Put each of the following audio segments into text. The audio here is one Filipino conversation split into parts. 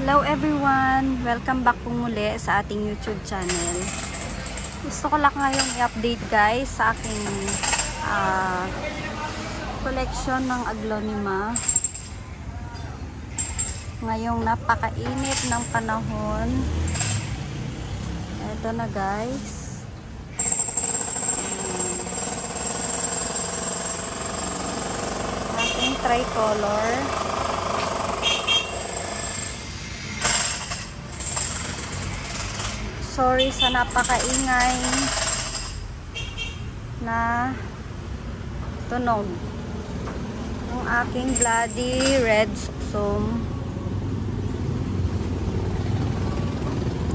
Hello everyone! Welcome back po muli sa ating YouTube channel. Gusto ko lang ngayong i-update guys sa aking collection ng aglonema. Ngayong napakainit ng panahon. Ito na guys. Ating tricolor. Sorry sa napakaingay na tunog. Ang aking bloody red suksum.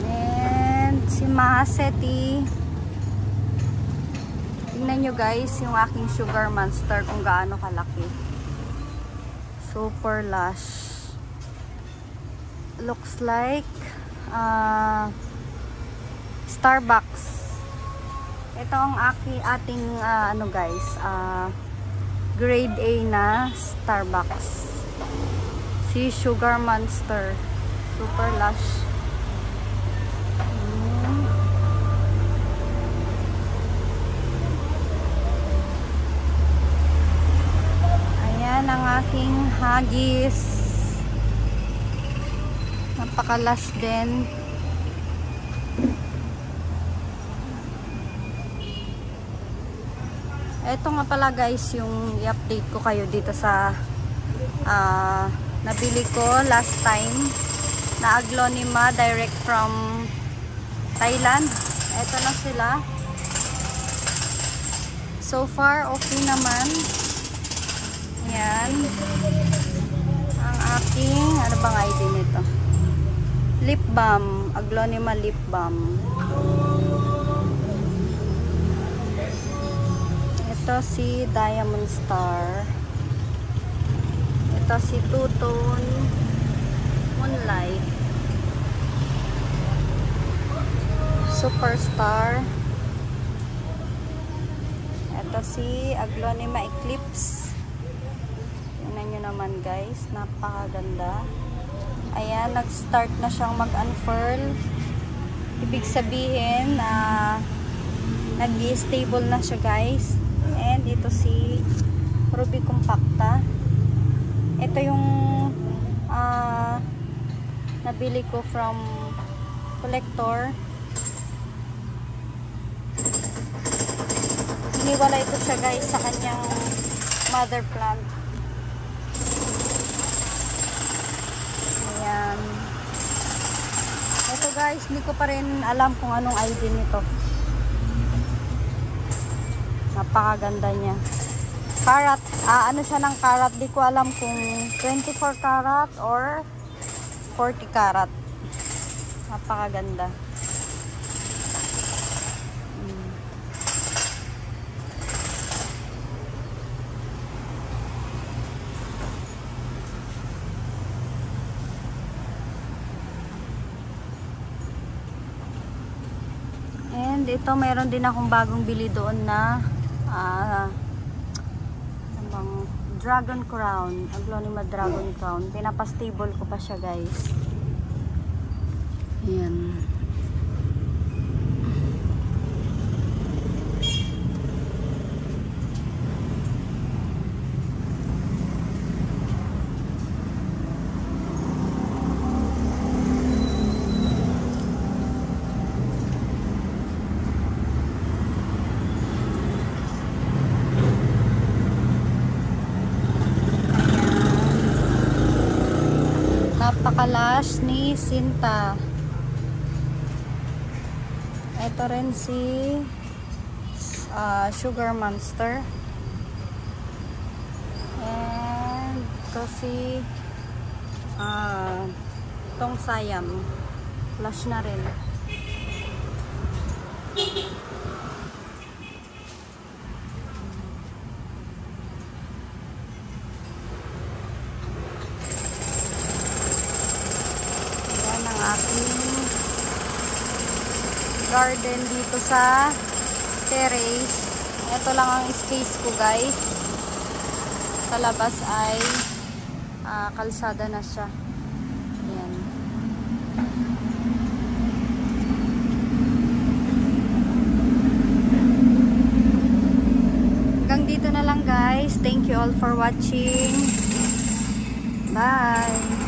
And si Mahaseti. Tingnan nyo guys yung aking sugar monster kung gaano kalaki. Super lush. Looks like Starbucks. Ito ang ating ano guys, grade A na Starbucks. Si Sugar Monster. Super lush. Ayan ang aking Huggies. Napaka-lush din. Ito nga pala guys yung i-update ko kayo dito sa nabili ko last time na aglonema direct from Thailand. Ito na sila. So far okay naman. Ayan. Ang aking, ano bang ID nito? Lip balm. Aglonema lip balm. Ito si Diamond Star. Ito si Two-Tone Moonlight. Superstar. Ito si Aglonema Eclipse. Tingnan nyo naman guys. Napakaganda. Ayan, nag-start na siyang mag-unfurl. Ibig sabihin na nag-stable na siya guys. And ito si Ruby Compacta. Ito yung nabili ko from collector. Iniwala ito siya guys sa kanyang mother plant. Ayan. Ito guys, hindi ko pa rin alam kung anong ID nito. Napakaganda niya. Karat, ano siya ng karat, di ko alam kung 24 karat or 40 karat. Napakaganda. And ito, mayroon din akong bagong bili doon na Dragon Crown. Aglonema Dragon Crown. Pinapastable ko pa siya guys. Ayan. Napakalash ni Sinta. Ito rin si Sugar Monster. And ito si Tong Sayam. Lush na rin. Aking garden dito sa terrace. Ito lang ang space ko guys. Sa labas ay kalsada na siya. Ayan. guys. Thank you all for watching. Bye!